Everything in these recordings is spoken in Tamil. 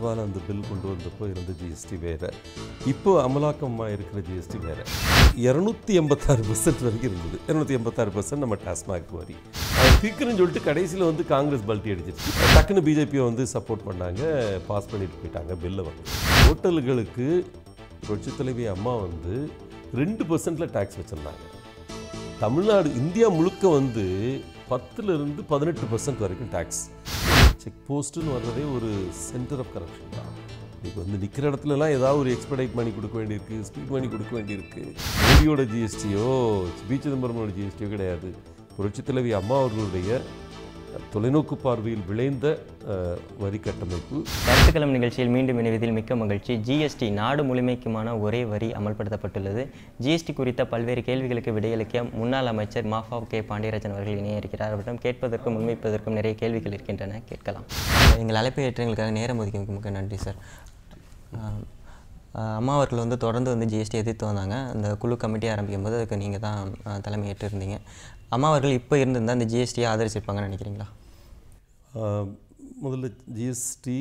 ராஜ்யசபாவில் அந்த பில் கொண்டு வந்தப்போ இருந்த ஜிஎஸ்டி வேறு, இப்போது அமலாக்கமாக இருக்கிற ஜிஎஸ்டி வேறு. 286% வரைக்கும் இருந்தது. 286% நம்ம டாஸ்மாக் வரி தீக்குன்னு சொல்லிட்டு கடைசியில் வந்து காங்கிரஸ் பல்ட்டி அடிச்சிருச்சு. டக்குன்னு பிஜேபியை வந்து சப்போர்ட் பண்ணாங்க, பாஸ் பண்ணிட்டு போயிட்டாங்க பில்லை வந்து. ஹோட்டல்களுக்கு புரட்சித் தலைவி அம்மா வந்து 2% டேக்ஸ் வச்சுருந்தாங்க. தமிழ்நாடு இந்தியா முழுக்க வந்து 10% 18% வரைக்கும் டேக்ஸ். செக் போஸ்ட்டுன்னு வர்றதே ஒரு சென்டர் ஆஃப் கரப்ஷன் தான். இப்போ வந்து நிற்கிற இடத்துலலாம் ஏதாவது ஒரு எக்ஸ்பெடைட் மணி கொடுக்க வேண்டியிருக்கு, ஸ்பீட் மணி கொடுக்க வேண்டியிருக்கு. மோடியோட ஜிஎஸ்டியோ பி சிதம்பரமோட ஜிஎஸ்டியோ கிடையாது. புரட்சித் தலைவி அம்மா அவர்களுடைய தொலைநோக்கு பார்வையில் விளைந்த வரி கட்டமைப்பு. கருத்துக்களம் நிகழ்ச்சியில் மீண்டும் இணைவதில் மிக்க மகிழ்ச்சி. ஜிஎஸ்டி நாடு முழுமைக்குமான ஒரே வரி அமல்படுத்தப்பட்டுள்ளது. ஜிஎஸ்டி குறித்த பல்வேறு கேள்விகளுக்கு விடையளிக்க முன்னாள் அமைச்சர் மாஃபா கே பாண்டியராஜன் அவர்கள் இணைய இருக்கிறார். அவரிடம் கேட்பதற்கும் முன்வைப்பதற்கும் நிறைய கேள்விகள் இருக்கின்றன, கேட்கலாம். எங்கள் அழைப்பை ஏற்ற எங்களுக்காக நேரம் ஒதுக்கி மிக்க நன்றி சார். அம்மா அவர்கள் வந்து தொடர்ந்து வந்து ஜிஎஸ்டி எதிர்த்து வந்தாங்க. அந்த குழு கமிட்டி ஆரம்பிக்கும் போது அதுக்கு நீங்கள் தான் தலைமை ஏற்று இருந்தீங்க. அம்மா அவர்கள் இப்போ இருந்திருந்தால் இந்த ஜிஎஸ்டியை ஆதரிச்சிருப்பாங்கன்னு நினைக்கிறீங்களா? முதல்ல ஜிஎஸ்டி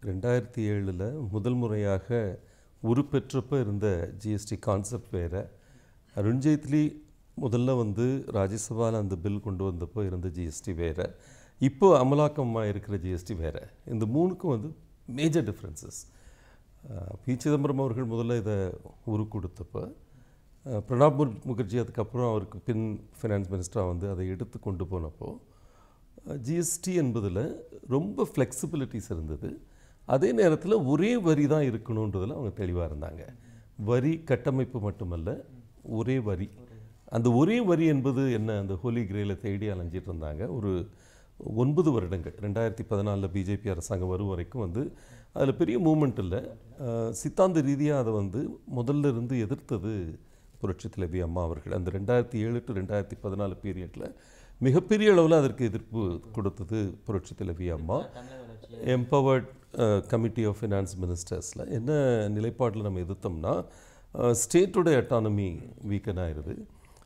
2007 முதல் முறையாக உருப்பெற்றப்போ இருந்த ஜிஎஸ்டி கான்செப்ட் வேறு. அருண்ஜேட்லி முதல்ல வந்து ராஜ்யசபாவில் அந்த பில் கொண்டு வந்தப்போ இருந்த ஜிஎஸ்டி வேறு, இப்போது அமலாக்கமாக இருக்கிற ஜிஎஸ்டி வேறு. இந்த மூணுக்கும் வந்து மேஜர் டிஃப்ரென்சஸ். பி சிதம்பரம் அவர்கள் முதல்ல இதை கொடுத்தப்போ, பிரணாப் முகர்ஜி அதுக்கப்புறம் அவருக்கு பின் ஃபினான்ஸ் மினிஸ்டராக வந்து அதை எடுத்து கொண்டு போனப்போ ஜிஎஸ்டி என்பதில் ரொம்ப ஃப்ளெக்சிபிலிட்டிஸ் இருந்தது. அதே நேரத்தில் ஒரே வரி தான் இருக்கணுன்றதில் அவங்க தெளிவாக இருந்தாங்க. வரி கட்டமைப்பு மட்டுமல்ல, ஒரே வரி. அந்த ஒரே வரி என்பது என்ன, அந்த ஹோலி கிரேல தேடி அலைஞ்சிட்டு இருந்தாங்க. ஒரு 9 வருடங்கள் 2014 பிஜேபி அரசாங்கம் வரும் வரைக்கும் வந்து அதில் பெரிய மூமெண்ட் இல்லை. சித்தாந்த ரீதியாக அதை வந்து முதல்ல இருந்து எதிர்த்தது புரட்சித் தலைவி அம்மா அவர்கள். அந்த 2007 to 2014 பீரியடில் மிகப்பெரிய அளவில் அதற்கு எதிர்ப்பு கொடுத்தது புரட்சித் தலைவி அம்மா. எம்பவர்ட் கமிட்டி ஆஃப் ஃபினான்ஸ் மினிஸ்டர்ஸில் என்ன நிலைப்பாட்டில் நம்ம எதிர்த்தோம்னா, ஸ்டேட்டோட அட்டானமி வீக்கன் ஆயிடுது.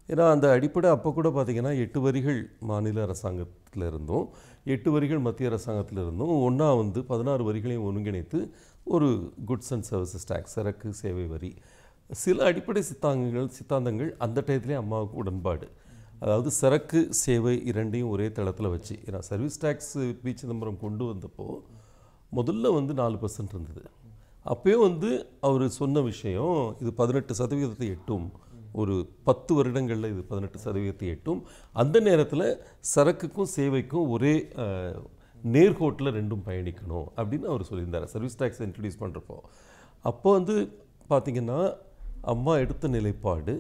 ஏன்னா அந்த அடிப்படை அப்போ கூட பார்த்திங்கன்னா 8 வரிகள் மாநில அரசாங்கத்தில் இருந்தும் 8 வரிகள் மத்திய அரசாங்கத்தில் இருந்தும் ஒன்றா வந்து 16 வரிகளையும் ஒருங்கிணைத்து ஒரு குட்ஸ் அண்ட் சர்வீசஸ் டேக்ஸ், சரக்கு சேவை வரி, சில அடிப்படை சித்தாந்தங்கள் அந்த டயத்துலேயே அம்மாவுக்கு உடன்பாடு. அதாவது சரக்கு சேவை இரண்டையும் ஒரே தளத்தில் வச்சு. ஏன்னா சர்வீஸ் டேக்ஸ் பி சிதம்பரம் கொண்டு வந்தப்போ முதல்ல வந்து 4% இருந்தது. அப்போயும் வந்து அவர் சொன்ன விஷயம், இது 18% எட்டும், ஒரு 10 வருடங்களில் இது 18% எட்டும். அந்த நேரத்தில் சரக்குக்கும் சேவைக்கும் ஒரே நேர்கோட்டில் ரெண்டும் பயணிக்கணும் அப்படின்னு அவர் சொல்லியிருந்தார் சர்வீஸ் டேக்ஸ் இன்ட்ரடியூஸ் பண்ணுறப்போ. அப்போ வந்து பார்த்திங்கன்னா அம்மா எடுத்த நிலைப்பாடு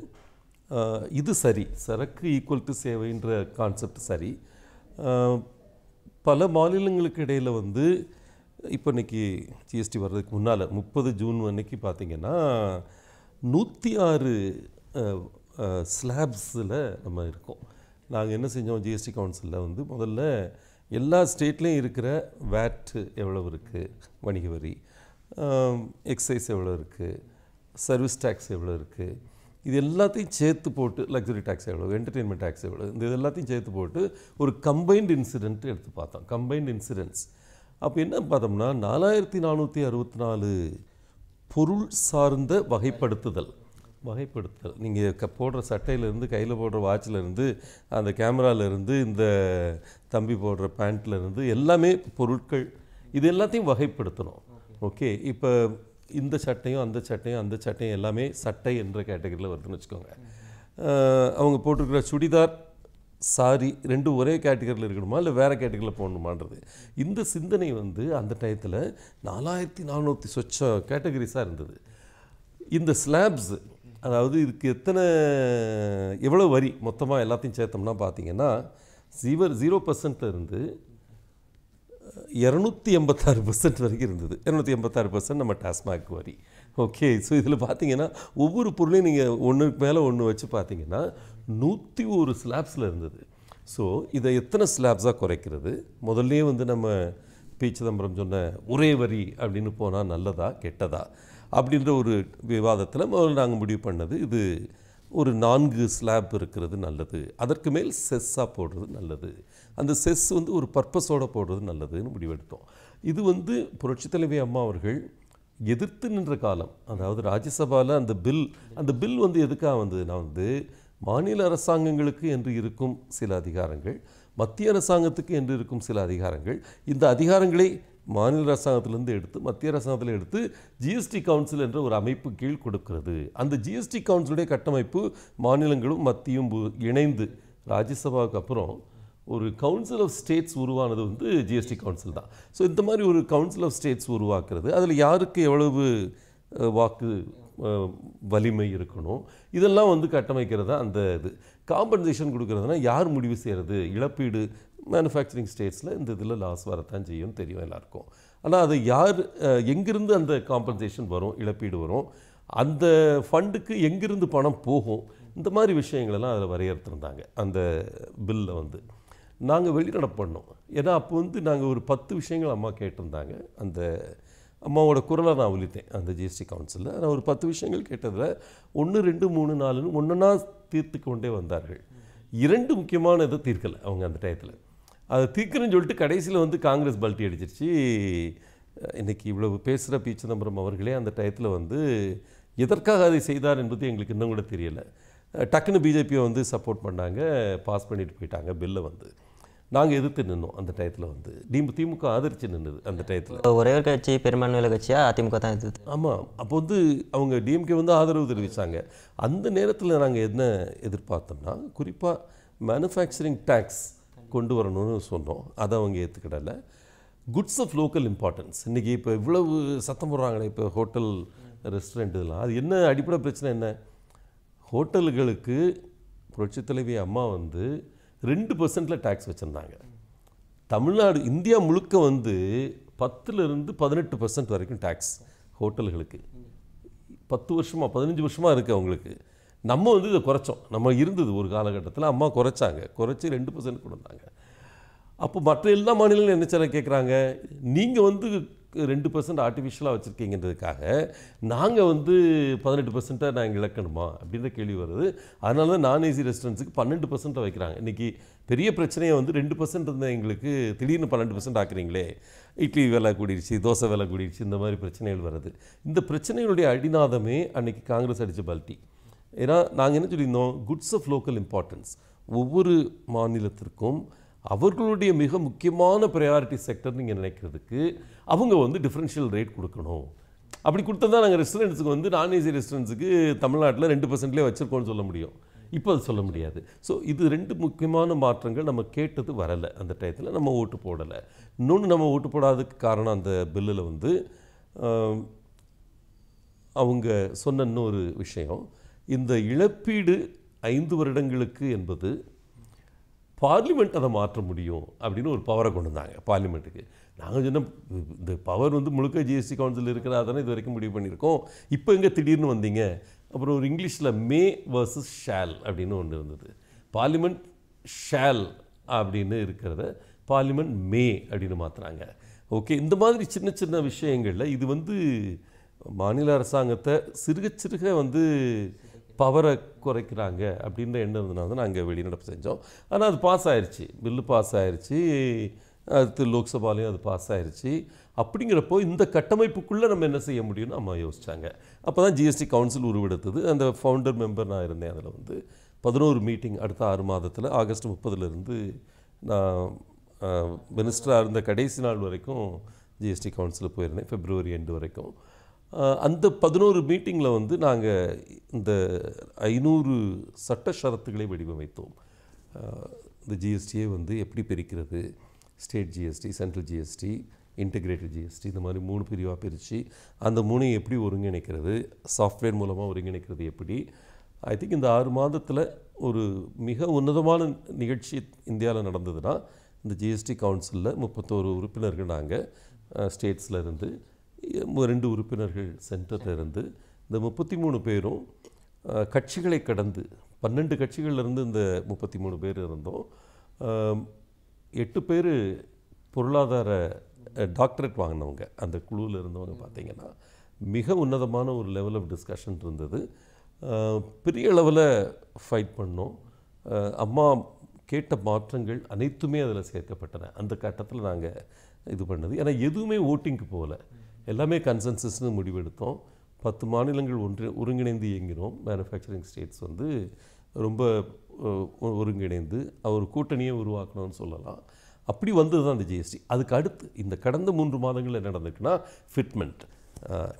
இது சரி, சரக்கு ஈக்குவல் டு சேவைன்ற கான்செப்ட் சரி. பல மாநிலங்களுக்கு இடையில் வந்து இப்போ இன்றைக்கி ஜிஎஸ்டி வர்றதுக்கு முன்னால் 30 ஜூன் அன்னைக்கு பார்த்திங்கன்னா 106 ஸ்லாப்ஸில் நம்ம இருக்கோம். நாங்கள் என்ன செஞ்சோம், ஜிஎஸ்டி கவுன்சிலில் வந்து முதல்ல எல்லா ஸ்டேட்லேயும் இருக்கிற வேட் எவ்வளவு இருக்குது, வணிக வரி, எக்ஸைஸ் எவ்வளோ இருக்குது, சர்வீஸ் டேக்ஸ் எவ்வளோ இருக்குது, இது எல்லாத்தையும் சேர்த்து போட்டு, லக்ஸுரி டேக்ஸ் எவ்வளோ, என்டர்டெயின்மெண்ட் டேக்ஸ் எவ்வளோ, இது எல்லாத்தையும் சேர்த்து போட்டு ஒரு கம்பைன்டு இன்சிடென்ட் எடுத்து பார்த்தோம். கம்பைன்டு இன்சிடென்ட்ஸ் அப்போ என்ன பார்த்தோம்னா 4464 பொருள் சார்ந்த வகைப்படுத்துதல். நீங்கள் போடுற சட்டையிலேருந்து, கையில் போடுற வாட்சிலேருந்து, அந்த கேமராலேருந்து, இந்த தம்பி போடுற பேண்ட்லேருந்து எல்லாமே பொருட்கள், இது எல்லாத்தையும் வகைப்படுத்தணும். ஓகே, இப்போ இந்த சட்டையும் அந்த சட்டையும் அந்த சட்டையும் எல்லாமே சட்டை என்ற கேட்டகரியில் வருதுன்னு வச்சுக்கோங்க. அவங்க போட்டிருக்கிற சுடிதார், சாரி ரெண்டும் ஒரே கேட்டகரியில் இருக்கணுமா இல்லை வேறு கேட்டகரியில் போடணுமான்றது, இந்த சிந்தனை வந்து அந்த டயத்தில் 4400 சொச்ச கேட்டகரிஸாக இருந்தது. இந்த ஸ்லாப்ஸ், அதாவது இதுக்கு எவ்வளோ வரி மொத்தமாக எல்லாத்தையும் சேர்த்தோம்னா பார்த்திங்கன்னா 0% இருந்து 286% வரைக்கும் இருந்தது. 286% நம்ம டாஸ்மாக் வரி. ஓகே, ஸோ இதில் பார்த்தீங்கன்னா ஒவ்வொரு பொருளையும் நீங்கள் ஒன்றுக்கு மேலே ஒன்று வச்சு பார்த்தீங்கன்னா 101 ஸ்லாப்ஸில் இருந்தது. ஸோ இதை எத்தனை ஸ்லாப்ஸாக குறைக்கிறது? முதல்லே வந்து நம்ம பி சிதம்பரம் சொன்ன ஒரே வரி அப்படின்னு போனால் நல்லதா கெட்டதா அப்படின்ற ஒரு விவாதத்தில் முதல்ல நாங்கள் முடிவு பண்ணது, இது ஒரு 4 ஸ்லாப் இருக்கிறது நல்லது, அதற்கு மேல் செஸ்ஸாக போடுறது நல்லது, அந்த செஸ் வந்து ஒரு பர்பஸோடு போடுறது நல்லதுன்னு முடிவெடுத்தோம். இது வந்து புரட்சித் தலைவி அம்மா அவர்கள் எதிர்த்து நின்ற காலம். அதாவது ராஜ்யசபாவில் அந்த பில் வந்து எதுக்காக வந்ததுன்னா வந்து மாநில அரசாங்கங்களுக்கு என்று இருக்கும் சில அதிகாரங்கள், மத்திய அரசாங்கத்துக்கு என்று இருக்கும் சில அதிகாரங்கள், இந்த அதிகாரங்களை மாநில அரசாங்கத்திலிருந்து எடுத்து மத்திய அரசாங்கத்தில் எடுத்து ஜிஎஸ்டி கவுன்சில் என்ற ஒரு அமைப்பு கீழ் கொடுக்கிறது. அந்த ஜிஎஸ்டி கவுன்சிலுடைய கட்டமைப்பு மாநிலங்களும் மத்தியும் இணைந்து ராஜ்யசபாவுக்கு அப்புறம் ஒரு கவுன்சில் ஆஃப் ஸ்டேட்ஸ் உருவானது வந்து ஜிஎஸ்டி கவுன்சில் தான். ஸோ இந்த மாதிரி ஒரு கவுன்சில் ஆஃப் ஸ்டேட்ஸ் உருவாக்குறது, அதில் யாருக்கு எவ்வளவு வாக்கு வலிமை இருக்கணும், இதெல்லாம் வந்து கட்டமைக்கிறது தான் அந்த இது. காம்பன்சேஷன் கொடுக்குறதுனா யார் முடிவு செய்கிறது? இழப்பீடு மேனுஃபேக்சரிங் ஸ்டேட்ஸில் இந்த இதில் லாஸ் வரத்தான் செய்யும், தெரியும் எல்லாருக்கும். ஆனால் அது யார், எங்கிருந்து அந்த காம்பன்சேஷன் வரும், இழப்பீடு வரும், அந்த ஃபண்டுக்கு எங்கிருந்து பணம் போகும், இந்த மாதிரி விஷயங்களெல்லாம் அதில் வரையறுத்துருந்தாங்க அந்த பில்லில் வந்து. நாங்கள் வெளிநடப்பு பண்ணோம். ஏன்னா அப்போ வந்து நாங்கள் ஒரு 10 விஷயங்கள் அம்மா கேட்டிருந்தாங்க. அந்த அம்மாவோட குரலை நான் ஒலித்தேன் அந்த ஜிஎஸ்டி கவுன்சிலில். நான் ஒரு 10 விஷயங்கள் கேட்டதில் 1, 2, 3, 4ன்னு ஒன்றா தீர்த்து கொண்டே வந்தார்கள். 2 முக்கியமான இதை தீர்க்கலை அவங்க அந்த டயத்தில். அதை தீர்க்கணும்னு சொல்லிட்டு கடைசியில் வந்து காங்கிரஸ் பல்ட்டி அடிச்சிருச்சு. இன்றைக்கி இவ்வளவு பேசுகிற பி. சிதம்பரம் அவர்களே அந்த டயத்தில் வந்து எதற்காக அதை செய்தார் என்பது எங்களுக்கு இன்னும் கூட தெரியலை. டக்குன்னு பிஜேபியை வந்து சப்போர்ட் பண்ணாங்க, பாஸ் பண்ணிட்டு போயிட்டாங்க பில்லை வந்து. நாங்கள் எதிர்த்து நின்னோம் அந்த டயத்தில் வந்து. திமுக ஆதரித்து நின்றுது அந்த டயத்தில். ஒரே ஒரு கட்சி பெரும்பான்மையுள்ள கட்சியாக அதிமுக தான் எதிர்த்து. ஆமாம், அப்போ வந்து அவங்க டிஎம்கே வந்து ஆதரவு தெரிவித்தாங்க. அந்த நேரத்தில் நாங்கள் என்ன எதிர்பார்த்தோம்னா, குறிப்பாக மேனுஃபேக்சரிங் டேக்ஸ் கொண்டு வரணும்னு சொன்னோம். அதை அவங்க ஏற்றுக்கிடலை. Goods of local importance. இன்றைக்கி இப்போ இவ்வளவு சத்தம் போடுறாங்களே இப்போ ஹோட்டல் ரெஸ்டாரண்ட் இதெல்லாம், அது என்ன அடிப்படை பிரச்சனை என்ன? ஹோட்டல்களுக்கு புரட்சித் தலைவி அம்மா வந்து 2% டேக்ஸ் வச்சுருந்தாங்க. தமிழ்நாடு இந்தியா முழுக்க வந்து 10லிருந்து 18% வரைக்கும் டேக்ஸ் ஹோட்டல்களுக்கு. 10 வருஷமாக 15 வருஷமாக இருக்குது அவங்களுக்கு. நம்ம வந்து இதை குறைச்சோம். நம்ம இருந்தது ஒரு காலகட்டத்தில், அம்மா குறைச்சி 2% கொடுத்தாங்க. அப்போ மற்ற எல்லா மாநிலங்களும் என்ன சில கேட்குறாங்க, நீங்கள் வந்து 2% ஆர்டிஃபிஷியலாக வச்சுருக்கீங்கன்றதுக்காக நாங்கள் வந்து 18% நாங்கள் இழக்கணுமா அப்படின்ற கேள்வி வருது. அதனால தான் நான் ஏசி ரெஸ்டாரண்ட்ஸுக்கு 12% வைக்கிறாங்க. இன்றைக்கி பெரிய பிரச்சனையை வந்து 2% இருந்தால் எங்களுக்கு திடீர்னு 12% ஆக்குறீங்களே, இட்லி விலை கூடிடுச்சு, தோசை விலை கூடிடுச்சு, இந்த மாதிரி பிரச்சனைகள் வருது. இந்த பிரச்சனைகளுடைய அடிநாதமே அன்றைக்கி காங்கிரஸ் அடித்த பல்ட்டி. ஏன்னா நாங்கள் என்ன சொல்லியிருந்தோம், குட்ஸ் ஆஃப் லோக்கல் இம்பார்ட்டன்ஸ். ஒவ்வொரு மாநிலத்திற்கும் அவர்களுடைய மிக முக்கியமான ப்ரையாரிட்டி செக்டர் நீங்கள் நினைக்கிறதுக்கு அவங்க வந்து டிஃப்ரென்ஷியல் ரேட் கொடுக்கணும். அப்படி கொடுத்தா தான் நாங்கள் ரெஸ்டாரண்ட்ஸுக்கு வந்து நான் ஏசி ரெஸ்டாரண்ட்ஸுக்கு தமிழ்நாட்டில் 2%லேயே வச்சுருக்கோன்னு சொல்ல முடியும். இப்போ அது சொல்ல முடியாது. ஸோ இது 2 முக்கியமான மாற்றங்கள் நம்ம கேட்டது வரலை. அந்த டயத்தில் நம்ம ஓட்டு போடலை. இன்னொன்று, நம்ம ஓட்டு போடாததுக்கு காரணம் அந்த பில்லில் வந்து அவங்க சொன்ன இன்னொரு விஷயம், இந்த இழப்பீடு 5 வருடங்களுக்கு என்பது பார்லிமெண்ட் அதை மாற்ற முடியும் அப்படின்னு ஒரு பவரை கொண்டு வந்தாங்க பார்லிமெண்ட்டுக்கு. நாங்கள் சொன்ன இந்த பவர் வந்து முழுக்க ஜிஎஸ்டி கவுன்சில் இருக்கிறதா தானே இது வரைக்கும் முடிவு பண்ணியிருக்கோம், இப்போ எங்கே திடீர்னு வந்தீங்க? அப்புறம் ஒரு இங்கிலீஷில் மே வர்சஸ் ஷேல் அப்படின்னு ஒன்று இருந்தது. பார்லிமெண்ட் ஷேல் அப்படின்னு இருக்கிறத பார்லிமெண்ட் மே அப்படின்னு மாற்றுறாங்க. ஓகே, இந்த மாதிரி சின்ன சின்ன விஷயங்களில் இது வந்து மாநில அரசாங்கத்தை சிறுக சிறுக வந்து பவரை குறைக்கிறாங்க அப்படின்ற எண்ணம் இருந்ததுனால தான் நாங்கள் வெளிநடப்பு செஞ்சோம். ஆனால் அது பாஸ் ஆயிடுச்சு, பில்லு பாஸ் ஆயிடுச்சு, அடுத்து லோக்சபாலையும் அது பாஸ் ஆயிடுச்சு. அப்படிங்கிறப்போ இந்த கட்டமைப்புக்குள்ளே நம்ம என்ன செய்ய முடியும்னு அம்மா யோசித்தாங்க. அப்போ தான் ஜிஎஸ்டி கவுன்சில் உருவெடுத்தது. அந்த ஃபவுண்டர் மெம்பர் நான் இருந்தேன். அதில் வந்து 11 மீட்டிங் அடுத்த 6 மாதத்தில் ஆகஸ்ட் 30 நான் மினிஸ்டராக இருந்த கடைசி நாள் வரைக்கும் ஜிஎஸ்டி கவுன்சிலில் போயிருந்தேன், பிப்ரவரி எண்டு வரைக்கும். அந்த 11 மீட்டிங்கில் வந்து நாங்கள் இந்த 500 சட்ட ஷரத்துக்களை வடிவமைத்தோம். இந்த ஜிஎஸ்டியை வந்து எப்படி பிரிக்கிறது, state GST, central GST, integrated GST, இந்த மாதிரி 3 பிரிவாக பிரித்து அந்த 3ஐயும் எப்படி ஒருங்கிணைக்கிறது, சாஃப்ட்வேர் மூலமாக ஒருங்கிணைக்கிறது எப்படி. ஐ திங்க் இந்த 6 மாதத்தில் ஒரு மிக உன்னதமான நிகழ்ச்சி இந்தியாவில் நடந்ததுன்னா இந்த ஜிஎஸ்டி கவுன்சிலில் 31 உறுப்பினர்கள் நாங்கள் ஸ்டேட்ஸில் இருந்து, 2 உறுப்பினர்கள் சென்டரில் இருந்து, இந்த 33 பேரும் கட்சிகளை கடந்து 12 கட்சிகள்லேருந்து இந்த 33 பேர் இருந்தோம். 8 பேர் பொருளாதார டாக்டரேட் வாங்கினவங்க அந்த குழுவில் இருந்தவங்க. பார்த்திங்கன்னா மிக உன்னதமான ஒரு லெவல் ஆஃப் டிஸ்கஷன் இருந்தது. பெரிய அளவில் ஃபைட் பண்ணோம். அம்மா கேட்ட மாற்றங்கள் அனைத்துமே அதில் சேர்க்கப்பட்டன. அந்த கட்டத்தில் நாங்கள் இது பண்ணது. ஏன்னா எதுவுமே ஓட்டிங்க்கு போகல, எல்லாமே கன்சென்சஸ்னு முடிவெடுத்தோம். 10 மாநிலங்கள் ஒருங்கிணைந்து இயங்கினோம். மேனுஃபேக்சரிங் ஸ்டேட்ஸ் வந்து ரொம்ப ஒருங்கிணைந்து அவர் கூட்டணியை உருவாக்கணும்னு சொல்லலாம். அப்படி வந்தது தான் இந்த ஜிஎஸ்டி. அதுக்கு அடுத்து இந்த கடந்த 3 மாதங்கள் என்ன நடந்துக்குன்னா, ஃபிட்மெண்ட்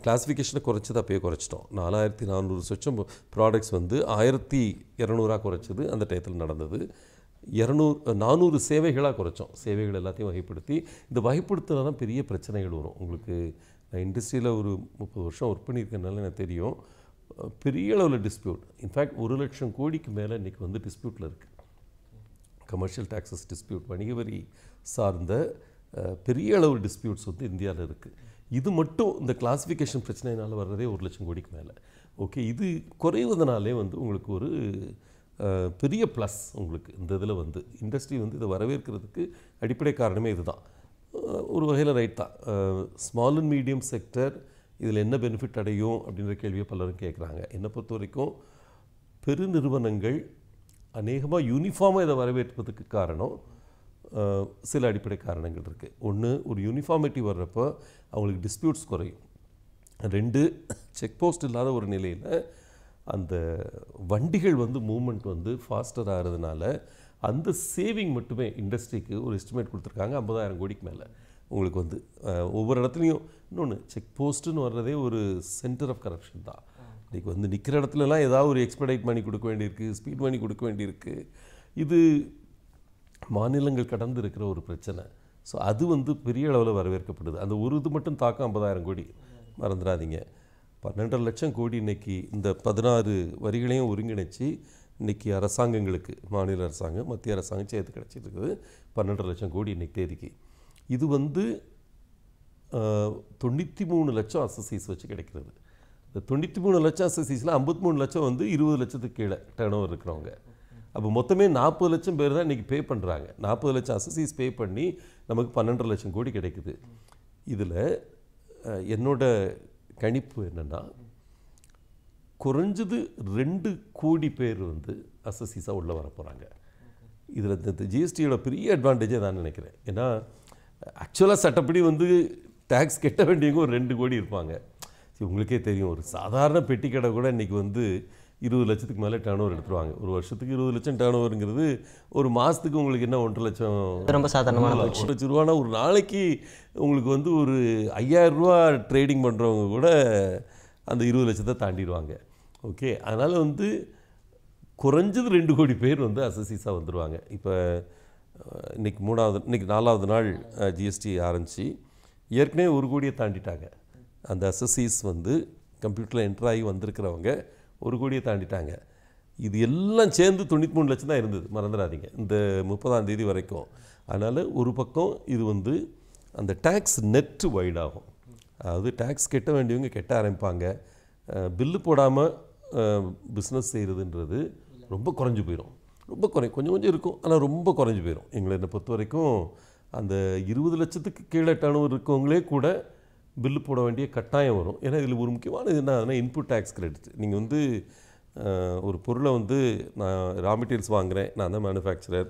கிளாஸிஃபிகேஷனை குறைச்சது அப்பயே குறைச்சிட்டோம். 4400 சொச்சம் ப்ராடக்ட்ஸ் வந்து 1200 குறைச்சது அந்த டயத்தில் நடந்தது. 400 சேவைகளாக குறைச்சோம். சேவைகள் எல்லாத்தையும் வகைப்படுத்தி, இந்த வகைப்படுத்தினா தான் பெரிய பிரச்சனைகள் வரும் உங்களுக்கு. நான் இண்டஸ்ட்ரியில் ஒரு 30 வருஷம் ஒர்க் பண்ணியிருக்கனால எனக்கு தெரியும். பெரிய அளவில் டிஸ்பியூட், இன்ஃபேக்ட் 1,00,000 கோடிக்கு மேலே இன்றைக்கி வந்து டிஸ்பியூட்டில் இருக்குது. கமர்ஷியல் டாக்ஸஸ் டிஸ்பியூட், வணிக வரி சார்ந்த பெரிய அளவு டிஸ்பியூட்ஸ் வந்து இந்தியாவில் இருக்குது. இது மட்டும் இந்த கிளாஸிஃபிகேஷன் பிரச்சனையினால் வர்றதே 1,00,000 கோடிக்கு மேலே. ஓகே, இது குறைவதனாலே வந்து உங்களுக்கு ஒரு பெரிய ப்ளஸ். உங்களுக்கு இந்த இதில் வந்து இண்டஸ்ட்ரி வந்து இதை வரவேற்கிறதுக்கு அடிப்படை காரணமே இதுதான். ஒரு வகையில் ரைட் தான். ஸ்மால் அண்ட் மீடியம் செக்டர் இதில் என்ன பெனிஃபிட் அடையும் அப்படின்ற கேள்வியை பலரும் கேட்குறாங்க. என்னை பொறுத்த வரைக்கும் பெருநிறுவனங்கள் அநேகமாக யூனிஃபார்மாக இதை வரவேற்பதுக்கு காரணம் சில அடிப்படை காரணங்கள் இருக்குது. ஒன்று, ஒரு யூனிஃபார்மிட்டி வர்றப்போ அவங்களுக்கு டிஸ்பியூட்ஸ் குறையும். 2, செக் போஸ்ட் இல்லாத ஒரு நிலையில் அந்த வண்டிகள் வந்து மூவ்மெண்ட் வந்து ஃபாஸ்டர் ஆகிறதுனால அந்த சேவிங் மட்டுமே இண்டஸ்ட்ரிக்கு ஒரு எஸ்டிமேட் கொடுத்துருக்காங்க 50,000 கோடிக்கு மேலே. உங்களுக்கு வந்து ஒவ்வொரு இடத்துலையும் இன்னொன்று, செக் போஸ்ட்டுன்னு வர்றதே ஒரு சென்டர் ஆஃப் கரப்ஷன் தான். இன்றைக்கி வந்து நிற்கிற இடத்துலலாம் ஏதாவது ஒரு எக்ஸ்பெடைட் மணி கொடுக்க வேண்டியிருக்கு, ஸ்பீட் மணி கொடுக்க வேண்டியிருக்கு. இது மாநிலங்கள் கடந்து இருக்கிற ஒரு பிரச்சனை. ஸோ அது வந்து பெரிய அளவில் வரவேற்கப்படுது. அந்த ஒரு இது மட்டும் தாக்கம் 50,000 கோடி மறந்துடாதீங்க. 12.5 லட்சம் கோடி இன்றைக்கி இந்த 16 வரிகளையும் ஒருங்கிணைச்சி இன்றைக்கி அரசாங்கங்களுக்கு, மாநில அரசாங்கம் மத்திய அரசாங்கம் சேர்த்து கிடச்சிட்டு இருக்குது 12.5 லட்சம் கோடி இன்றைக்கி தேதிக்கு. இது வந்து 93 லட்சம் அசசிஸ் வச்சு கிடைக்கிறது. இந்த 93 லட்சம் அசசிஸில் 53 லட்சம் வந்து 20 லட்சத்துக்கு கீழே டர்ன் ஓவர் இருக்கிறவங்க. அப்போ மொத்தமே 40 லட்சம் பேர் தான் இன்றைக்கி பே பண்ணுறாங்க. 40 லட்சம் அசசிஸ் பே பண்ணி நமக்கு 12.5 லட்சம் கோடி கிடைக்குது. இதில் என்னோட கணிப்பு என்னென்னா, குறைஞ்சது 2 கோடி பேர் வந்து அசசிஸாக உள்ளே வர போகிறாங்க. இதில் இந்த ஜிஎஸ்டியோட பெரிய அட்வான்டேஜை நான் நினைக்கிறேன். ஏன்னா ஆக்சுவலாக சட்டப்படி வந்து டேக்ஸ் கட்ட வேண்டியவங்க ஒரு 2 கோடி இருப்பாங்க. உங்களுக்கே தெரியும், ஒரு சாதாரண பெட்டி கடை கூட இன்றைக்கி வந்து 20 லட்சத்துக்கு மேலே டர்ன் ஓவர் எடுத்துருவாங்க. ஒரு வருஷத்துக்கு 20 லட்சம் டர்ன் ஓவருங்கிறது ஒரு மாதத்துக்கு உங்களுக்கு என்ன 1.5 லட்சம், ரொம்ப சாதாரணமான 1 லட்ச ரூபானா ஒரு நாளைக்கு உங்களுக்கு வந்து ஒரு 5,000 ரூபா ட்ரேடிங் பண்ணுறவங்க கூட அந்த 20 லட்சத்தை தாண்டிடுவாங்க. ஓகே, அதனால் வந்து குறைஞ்சது 2 கோடி பேர் வந்து அசசிஸாக வந்துடுவாங்க. இப்போ இன்றைக்கி 4வது நாள் ஜிஎஸ்டி ஆரம்பித்து ஏற்கனவே 1 கோடியை தாண்டிட்டாங்க. அந்த அசசிஸ் வந்து கம்ப்யூட்டரில் என்ட்ரு ஆகி வந்திருக்கிறவங்க 1 கோடியை தாண்டிட்டாங்க. இது எல்லாம் சேர்ந்து 93 லட்சம் தான் இருந்தது, மறந்துடாதீங்க, இந்த 30ஆம் தேதி வரைக்கும். அதனால் ஒரு பக்கம் இது வந்து அந்த டேக்ஸ் நெட்டு வைடாகும். அதாவது டேக்ஸ் கட்ட வேண்டியவங்க கட்ட ஆரம்பிப்பாங்க. பில்லு போடாமல் பிஸ்னஸ் செய்கிறதுன்றது ரொம்ப குறைஞ்சி போயிடும். ரொம்ப கொஞ்சம் கொஞ்சம் இருக்கும், ஆனால் ரொம்ப குறைஞ்சி போயிடும். என்னை பொறுத்த வரைக்கும் அந்த 20 லட்சத்துக்கு கீழே டர்ன் ஓவர் இருக்கவங்களே கூட பில்லு போட வேண்டிய கட்டாயம் வரும். ஏன்னா இதில் ஒரு முக்கியமானது என்ன, இன்புட் டேக்ஸ் கிரெடிட். நீங்கள் வந்து ஒரு பொருளை வந்து நான் ரா மெட்டீரியல்ஸ் வாங்குகிறேன், நான் தான் மேனுஃபேக்சரர்,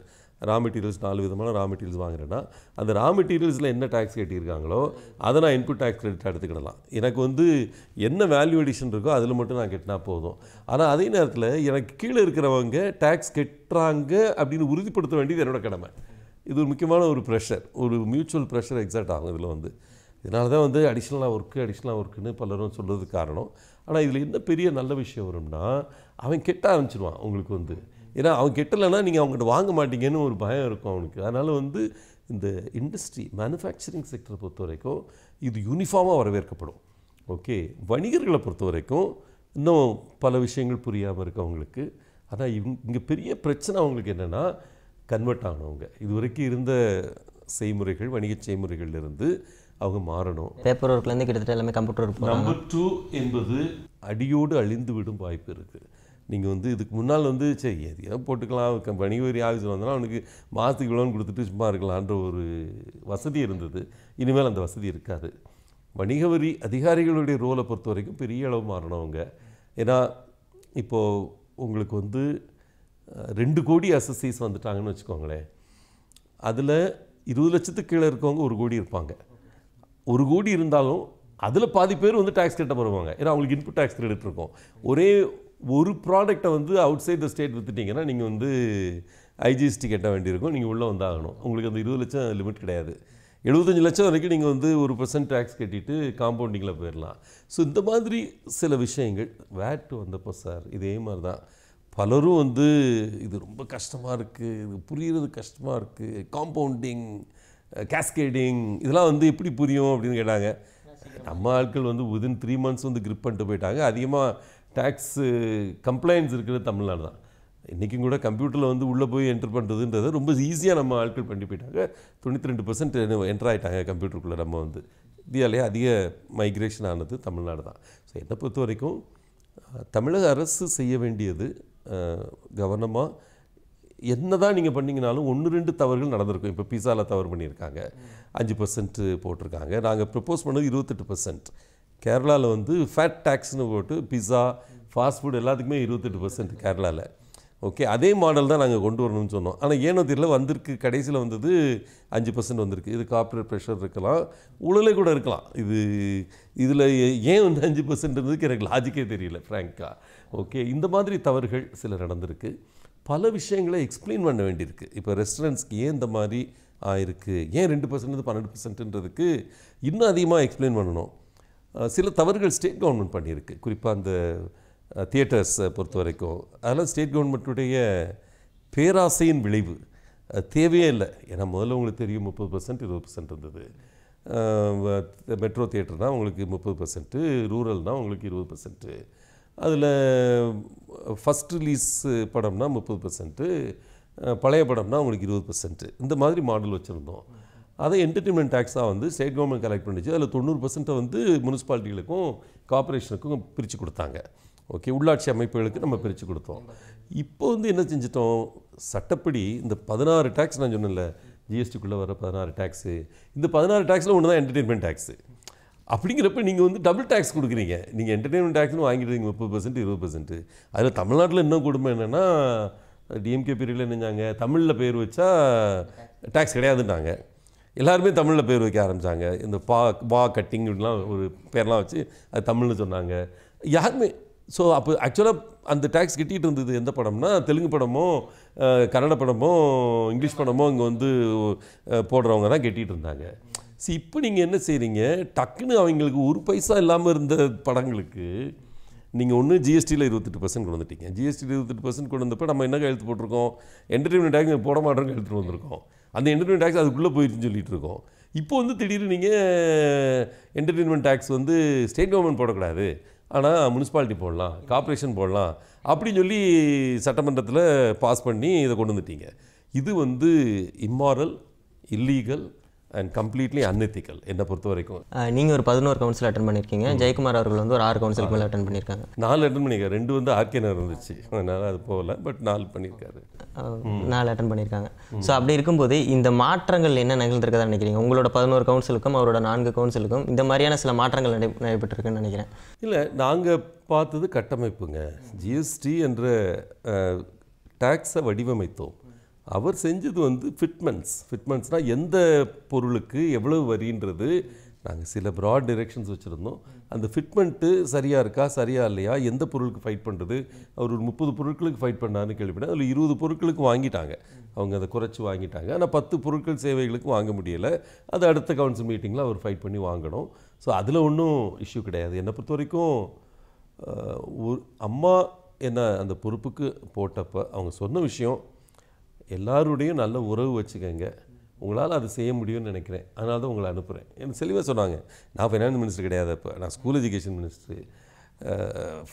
ரா மெட்டீரியல்ஸ் 4 விதமான ரா மெட்டீரியல்ஸ் வாங்குறேன்னா அந்த ரா மெட்டீரியல்ஸில் என்ன டேக்ஸ் கட்டியிருக்காங்களோ அதை நான் இன்புட் டேக்ஸ் கிரெடிட் எடுத்துக்கிடலாம். எனக்கு வந்து என்ன வேல்யூ அடிஷன் இருக்கோ அதில் மட்டும் நான் கட்டினா போதும். ஆனால் அதே நேரத்தில் எனக்கு கீழே இருக்கிறவங்க டேக்ஸ் கட்டுறாங்க அப்படின்னு உறுதிப்படுத்த வேண்டியது என்னோட கடமை. இது ஒரு முக்கியமான ஒரு ப்ரெஷர், ஒரு மியூச்சுவல் ப்ரெஷர் எக்ஸாக்ட் ஆகும் இதில் வந்து. இதனால தான் வந்து அடிஷ்னலாக ஒர்க்குன்னு பலரும் சொல்கிறதுக்கு காரணம். ஆனால் இதில் என்ன பெரிய நல்ல விஷயம் வரும்னா, அவன் கெட்ட ஆரம்பிச்சிடுவான் உங்களுக்கு வந்து. ஏன்னா அவன் கெட்டலைன்னா நீங்கள் அவங்ககிட்ட வாங்க மாட்டீங்கன்னு ஒரு பயம் இருக்கும் அவனுக்கு. அதனால் வந்து இந்த இண்டஸ்ட்ரி மேனுஃபேக்சரிங் செக்டரை பொறுத்த வரைக்கும் இது யூனிஃபார்மாக வரவேற்கப்படும். ஓகே, வணிகர்களை பொறுத்த வரைக்கும் இன்னும் பல விஷயங்கள் புரியாமல் இருக்கு அவங்களுக்கு. ஆனால் இங்கே பெரிய பிரச்சனை அவங்களுக்கு என்னென்னா, கன்வெர்ட் ஆனவங்க இது வரைக்கும் இருந்த செய்முறைகள், வணிக செய்முறைகள்லேருந்து அவங்க மாறணும். பேப்பர் ஒர்க்லேருந்து கிட்டத்தட்ட எல்லாமே கம்ப்யூட்டர் ஒர்க். நம்பர் 2 என்பது அடியோடு அழிந்து விடும் வாய்ப்பு இருக்குது. நீங்கள் வந்து இதுக்கு முன்னால் வந்து சரி எதையோ போட்டுக்கலாம், வணிக வரி ஆஃபீஸில் வந்தாலும் அவனுக்கு மாதத்துக்கு லோன் கொடுத்துட்டு சும்மா இருக்கலான்ற ஒரு வசதி இருந்தது. இனிமேல் அந்த வசதி இருக்காது. வணிக வரி அதிகாரிகளுடைய ரோலை பொறுத்த வரைக்கும் பெரிய அளவு மாறணவங்க. ஏன்னா இப்போது உங்களுக்கு வந்து 2 கோடி அசசிஸ் வந்துட்டாங்கன்னு வச்சுக்கோங்களேன். அதில் 20 லட்சத்துக்கு கீழே இருக்கவங்க 1 கோடி இருப்பாங்க. 1 கோடி இருந்தாலும் அதில் பாதி பேர் வந்து டேக்ஸ் கட்ட வருவாங்க. ஏன்னா அவங்களுக்கு இன்புட் டேக்ஸ் கிரெடிட் இருக்கும். ஒரே ஒரு ப்ராடக்டை வந்து அவுட் சைட் த ஸ்டேட் விற்றுட்டிங்கன்னா நீங்கள் வந்து ஐஜிஎஸ்டி கட்ட வேண்டியிருக்கும். நீங்கள் உள்ளே வந்தாகணும். உங்களுக்கு அந்த 20 லட்சம் லிமிட் கிடையாது. 75 லட்சம் வரைக்கும் நீங்கள் வந்து 1% டேக்ஸ் கட்டிட்டு காம்பவுண்டிங்கில் போயிடலாம். ஸோ இந்த மாதிரி சில விஷயங்கள் வேட் வந்தப்போ சார் இதே மாதிரி தான் பலரும் வந்து இது ரொம்ப கஷ்டமாக இருக்குது, இது புரிகிறது கஷ்டமாக இருக்குது, காம்பவுண்டிங், கேஸ்கேடிங் இதெல்லாம் வந்து எப்படி புரியும் அப்படின்னு கேட்டாங்க. நம்ம ஆட்கள் வந்து விதின் 3 months வந்து கிரிப் பண்ணிட்டு போயிட்டாங்க. அதிகமாக டேக்ஸு கம்ப்ளைண்ட்ஸ் இருக்கிறது தமிழ்நாடு தான். இன்றைக்கும் கூட கம்ப்யூட்டரில் வந்து உள்ளே போய் என்ட்ரு பண்ணுறதுன்றதை ரொம்ப ஈஸியாக நம்ம ஆட்கள் பண்ணி போயிட்டாங்க. 92% என்ட்ரு ஆகிட்டாங்க கம்ப்யூட்டருக்குள்ளே. நம்ம வந்து இந்தியாவிலே அதிக மைக்ரேஷன் ஆனது தமிழ்நாடு தான். ஸோ என்னை பொறுத்த வரைக்கும் தமிழக அரசு செய்ய வேண்டியது கவனமாக என்ன தான் நீங்கள் பண்ணிங்கனாலும் 1-2 தவறுகள் நடந்திருக்கும். இப்போ பீஸாவில் தவறு பண்ணியிருக்காங்க, 5% போட்டிருக்காங்க. நாங்கள் ப்ரப்போஸ் பண்ணது 28%. கேரளாவில் வந்து ஃபேட் டேக்ஸ்னு போட்டு பிஸா ஃபாஸ்ட் ஃபுட் எல்லாத்துக்குமே 28% கேரளாவில். ஓகே, அதே மாடல் தான் நாங்கள் கொண்டு வரணும்னு சொன்னோம். ஆனால் ஏனோ தெரியல வந்திருக்கு, கடைசியில் வந்தது 5% வந்திருக்கு. இது கார்ப்பரேட் ப்ரெஷர் இருக்கலாம், ஊழலே கூட இருக்கலாம். இதில் ஏன் வந்து 5% இருந்ததுக்கு எனக்கு லாஜிக்கே தெரியல ஃப்ராங்காக. ஓகே, இந்த மாதிரி தவறுகள் சில நடந்திருக்கு. பல விஷயங்களை எக்ஸ்பிளைன் பண்ண வேண்டியிருக்கு. இப்போ ரெஸ்டாரண்ட்ஸ்க்கு ஏன் இந்த மாதிரி ஆயிருக்கு, ஏன் 2% 12%ன்றதுக்கு இன்னும் அதிகமாக எக்ஸ்பிளைன் பண்ணணும். சில தவறுகள் ஸ்டேட் கவர்மெண்ட் பண்ணியிருக்கு. குறிப்பாக அந்த தியேட்டர்ஸை பொறுத்த வரைக்கும் அதெல்லாம் ஸ்டேட் கவர்மெண்ட்டுடைய பேராசையின் விளைவு. தேவையே இல்லை. ஏன்னா முதல்ல உங்களுக்கு தெரியும் 30% 20% இருந்தது. மெட்ரோ தியேட்டர்னால் உங்களுக்கு 30%, ரூரல்னால் உங்களுக்கு 20%. அதில் ஃபஸ்ட் ரிலீஸ் படம்னா 30%, பழைய படம்னா உங்களுக்கு 20%. இந்த மாதிரி மாடல் வச்சுருந்தோம். அதை என்டர்டெயின்மெண்ட் டேக்ஸாக வந்து ஸ்டேட் கவர்மெண்ட் கலெக்ட் பண்ணிச்சு. அதில் 90% வந்து முனிசிபாலிட்டிகளுக்கும் கார்பரேஷனுக்கும் பிரித்து கொடுத்தாங்க. ஓகே, உள்ளாட்சி அமைப்புகளுக்கு நம்ம பிரித்து கொடுத்தோம். இப்போ வந்து என்ன செஞ்சிட்டோம், சட்டப்படி இந்த 16 டேக்ஸ் நான் சொன்னேன்ல, ஜிஎஸ்டிக்குள்ளே வர 16 டேக்ஸு, இந்த 16 டேக்ஸில் ஒன்று தான் என்டர்டெயின்மெண்ட் டேக்ஸு. அப்படிங்கிறப்ப நீங்கள் வந்து டபுள் டேக்ஸ் கொடுக்குறீங்க. நீங்கள் என்டர்டெயின்மெண்ட் டேக்ஸ்னு வாங்கிடுறீங்க 30% 20%. அதில் தமிழ்நாட்டில் இன்னும் கொடுமை என்னென்னா, டிஎம்கே பீரியடில் என்னஞ்சாங்க, தமிழில் பேர் வச்சா டேக்ஸ் கிடையாதுன்னாங்க. எல்லாருமே தமிழில் பேர் வைக்க ஆரம்பித்தாங்க. இந்த பா கட்டிங் இப்படிலாம் ஒரு பேர்லாம் வச்சு அது தமிழ்னு சொன்னாங்க யாருமே. ஸோ அப்போ ஆக்சுவலாக அந்த டேக்ஸ் கட்டிகிட்டு இருந்தது எந்த படம்னா, தெலுங்கு படமோ கன்னட படமோ இங்கிலீஷ் படமோ இங்கே வந்து போடுறவங்க தான் கட்டிகிட்டு இருந்தாங்க. ஸோ இப்போ நீங்கள் என்ன செய்கிறீங்க, டக்குன்னு அவங்களுக்கு 1 பைசா இல்லாமல் இருந்த படங்களுக்கு நீங்கள் ஒன்று ஜிஎஸ்டியில் 28% கொண்டு வந்துட்டீங்க. ஜிஎஸ்டியில் 28% கொண்டு வந்தப்போ நம்ம என்ன கையெழுத்து போட்டிருக்கோம், என்டர்டெயின்மெண்ட் டேக்ஸ் போட மாட்டோம்னு கையெழுத்து வந்திருக்கோம். அந்த என்டர்டெயின்மெண்ட் டேக்ஸ் அதுக்குள்ளே போயிடுச்சுன்னு சொல்லிட்டு இருக்கோம். இப்போ வந்து திடீர்னு நீங்கள் என்டர்டெயின்மெண்ட் டேக்ஸ் வந்து ஸ்டேட் கவர்மெண்ட் போடக்கூடாது, ஆனால் முனிசிபாலிட்டி போடலாம், கார்ப்பரேஷன் போடலாம் அப்படின்னு சொல்லி சட்டமன்றத்தில் பாஸ் பண்ணி இதை கொண்டு வந்துட்டீங்க. இது வந்து immoral, illegal and completely unethical என்னை பொறுத்த வரைக்கும். நீங்கள் ஒரு 11 கவுன்சில் அட்டன் பண்ணியிருக்கீங்க. ஜெயக்குமார் அவர்கள் வந்து ஒரு 6 கவுன்சிலுக்கு மேலே அட்டன் பண்ணியிருக்காங்க. 4 அட்டன் பண்ணியிருக்காரு. 2 வந்து ஆர்கேனர் இருந்துச்சு, அதனால் அது போகல. பட் 4 பண்ணியிருக்காரு. 4 அட்டன் பண்ணியிருக்காங்க. ஸோ அப்படி இருக்கும்போது இந்த மாற்றங்கள் என்ன நிகழ்ந்திருக்கதா நினைக்கிறீங்க? உங்களோட 11 கவுன்சிலுக்கும் அவரோட 4 கவுன்சிலுக்கும் இந்த மாதிரியான சில மாற்றங்கள் நடைபெற்றிருக்குன்னு நினைக்கிறேன். இல்லை, நாங்கள் பார்த்தது கட்டமைப்புங்க. ஜிஎஸ்டி என்ற டேக்ஸை வடிவமைத்தோம். அவர் செஞ்சது வந்து ஃபிட்மெண்ட்ஸ்னால் எந்த பொருளுக்கு எவ்வளவு வரின்றது நாங்கள் சில ப்ராட் டைரெக்ஷன்ஸ் வச்சுருந்தோம். அந்த ஃபிட்மெண்ட்டு சரியாக இருக்கா சரியா இல்லையா, எந்த பொருளுக்கு ஃபைட் பண்ணுறது. அவர் ஒரு 30 பொருட்களுக்கு ஃபைட் பண்ணாருன்னு கேள்விப்பட்டேன். அதில் 20 பொருட்களுக்கு வாங்கிட்டாங்க, அவங்க அதை குறைச்சி வாங்கிட்டாங்க. ஆனால் 10 பொருட்கள் சேவைகளுக்கு வாங்க முடியலை. அது அடுத்த கவுன்சில் மீட்டிங்கில் அவர் ஃபைட் பண்ணி வாங்கணும். ஸோ அதில் ஒன்றும் இஷ்யூ கிடையாது. என்னை பொறுத்த வரைக்கும் ஒரு அம்மா என்ன அந்த பொறுப்புக்கு போட்டப்போ அவங்க சொன்ன விஷயம், எல்லாருடையும் நல்ல உறவு வச்சுக்கங்க, உங்களால் அது செய்ய முடியும்னு நினைக்கிறேன், அதனால தான் உங்களை அனுப்புகிறேன். எனக்கு தெளிவாக சொன்னாங்க. நான் ஃபைனான்ஸ் மினிஸ்டர் கிடையாது, அப்போ நான் school education minister,